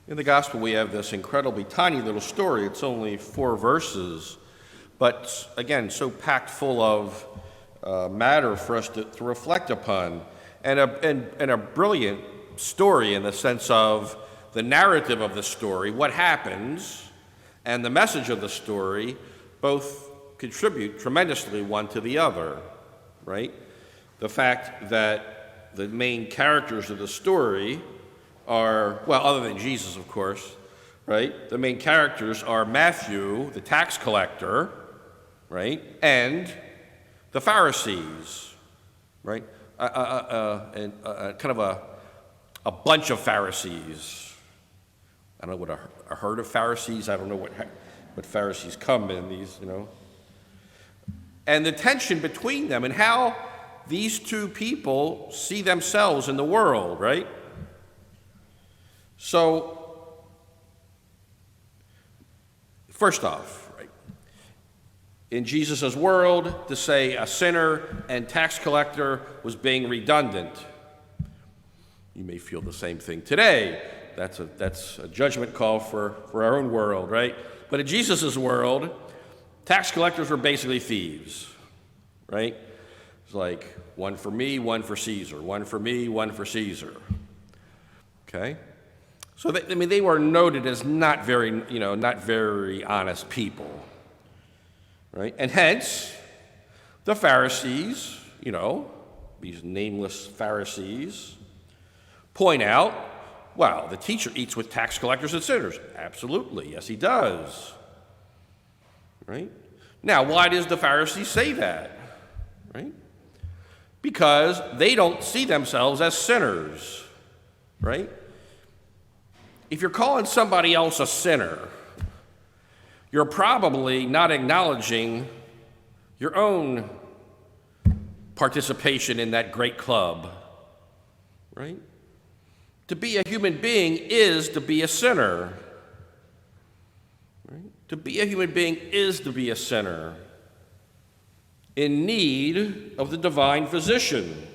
In the gospel, we have this incredibly tiny little story. It's only 4 verses, but again, so packed full of matter for us to reflect upon, and a brilliant story in the sense of the narrative of the story, what happens, and the message of the story both contribute tremendously one to the other, right? The fact that the main characters of the story are, well, other than Jesus, of course, right? The main characters are Matthew, the tax collector, right? And the Pharisees, right? And kind of a bunch of Pharisees. I don't know what a herd of Pharisees. I don't know what Pharisees come in these, And the tension between them and how these two people see themselves in the world, right? So, first off, right, in Jesus' world, to say a sinner and tax collector was being redundant. You may feel the same thing today. That's a judgment call for our own world, right? But in Jesus' world, tax collectors were basically thieves, right? It's like, one for me, one for Caesar. One for me, one for Caesar. Okay? So, they were noted as not very honest people, right? And hence, the Pharisees, these nameless Pharisees, point out, well, the teacher eats with tax collectors and sinners. Absolutely, yes, he does, right? Now, why does the Pharisees say that, right? Because they don't see themselves as sinners, right? If you're calling somebody else a sinner, you're probably not acknowledging your own participation in that great club, right? To be a human being is to be a sinner, right? To be a human being is to be a sinner in need of the divine physician.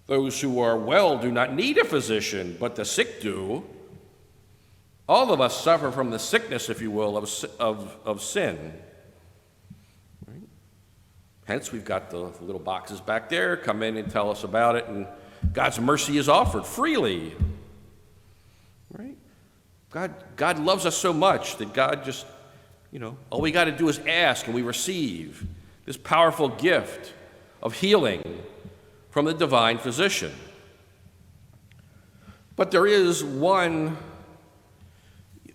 Those who are well do not need a physician, but the sick do. All of us suffer from the sickness, if you will, of sin. Right? Hence, we've got the little boxes back there. Come in and tell us about it, and God's mercy is offered freely. Right? God loves us so much that God just, all we got to do is ask, and we receive this powerful gift of healing from the divine physician. But there is one,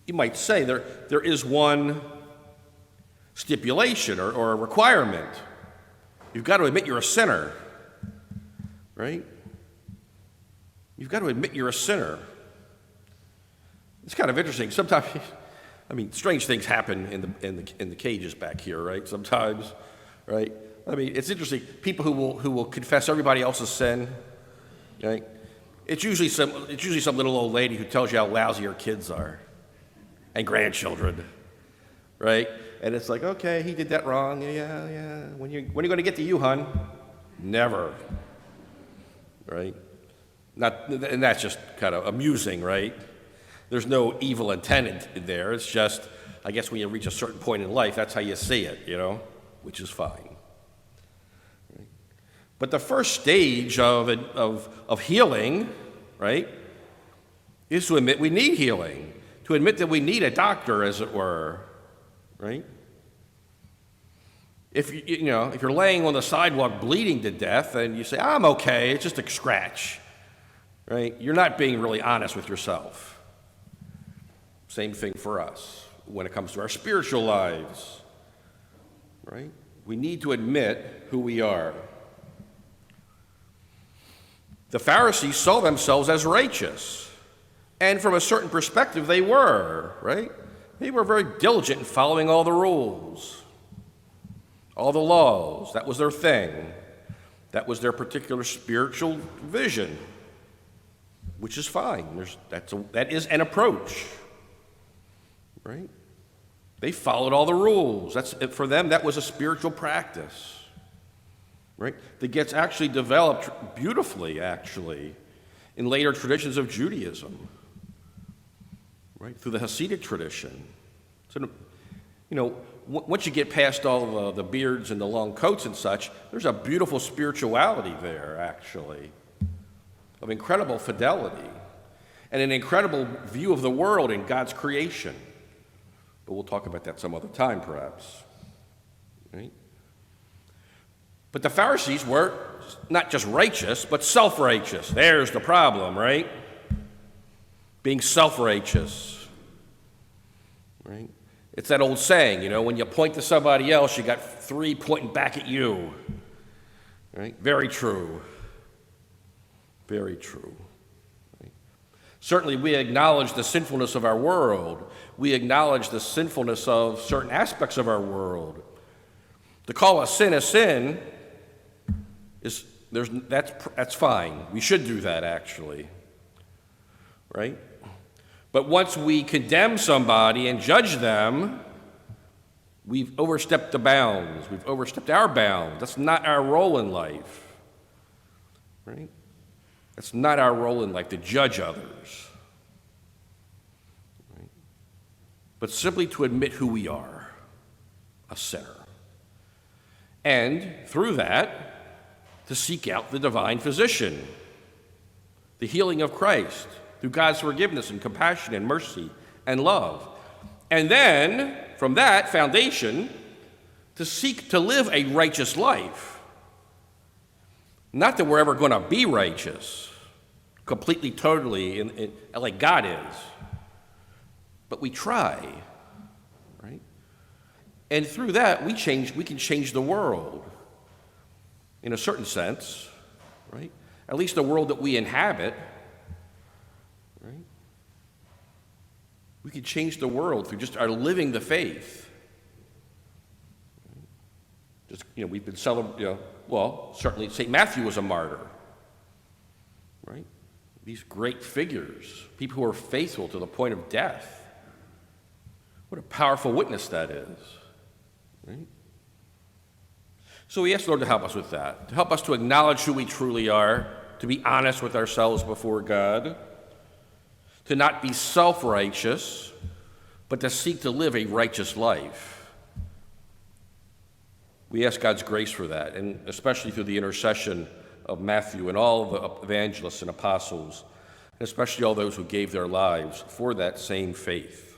you might say, there is one stipulation or a requirement. You've got to admit you're a sinner, right? You've got to admit you're a sinner. It's kind of interesting. Sometimes, strange things happen in the cages back here, right? Sometimes, right? It's interesting. People who will confess everybody else's sin, right? It's usually some little old lady who tells you how lousy her kids are, and grandchildren, right? And it's like, okay, he did that wrong. Yeah. When are you going to get to you, hon? Never, right? And that's just kind of amusing, right? There's no evil intent in there. It's just, I guess, when you reach a certain point in life, that's how you see it, which is fine. But the first stage of healing, right, is to admit we need healing, to admit that we need a doctor, as it were, right? If you're laying on the sidewalk bleeding to death and you say, I'm okay, it's just a scratch, right? You're not being really honest with yourself. Same thing for us when it comes to our spiritual lives, right? We need to admit who we are. The Pharisees saw themselves as righteous, and from a certain perspective they were, right? They were very diligent in following all the rules, all the laws. That was their thing. That was their particular spiritual vision, which is fine. That is an approach, right? They followed all the rules. For them, that was a spiritual practice. Right? That gets actually developed beautifully, in later traditions of Judaism. right? Through the Hasidic tradition. So, once you get past all the beards and the long coats and such, there's a beautiful spirituality there, actually, of incredible fidelity and an incredible view of the world and God's creation. But we'll talk about that some other time, perhaps. Right? But the Pharisees were not just righteous, but self-righteous. There's the problem, right? Being self-righteous. Right? It's that old saying, when you point to somebody else, you got three pointing back at you. Right? Very true. Very true. Right? Certainly, we acknowledge the sinfulness of our world. We acknowledge the sinfulness of certain aspects of our world. To call a sin that's fine. We should do that, actually. Right? But once we condemn somebody and judge them, we've overstepped the bounds. We've overstepped our bounds. That's not our role in life. Right? That's not our role in life, to judge others. Right? But simply to admit who we are, a sinner. And through that, to seek out the divine physician, the healing of Christ, through God's forgiveness and compassion and mercy and love. And then, from that foundation, to seek to live a righteous life. Not that we're ever going to be righteous, completely, totally, like God is. But we try, right? And through that, we can change the world, in a certain sense, right? At least the world that we inhabit, right? We can change the world through just our living the faith. Just, we've been celebrating, certainly St. Matthew was a martyr, right? These great figures, people who are faithful to the point of death. What a powerful witness that is, right? So we ask the Lord to help us with that, to help us to acknowledge who we truly are, to be honest with ourselves before God, to not be self-righteous, but to seek to live a righteous life. We ask God's grace for that, and especially through the intercession of Matthew and all the evangelists and apostles, and especially all those who gave their lives for that same faith.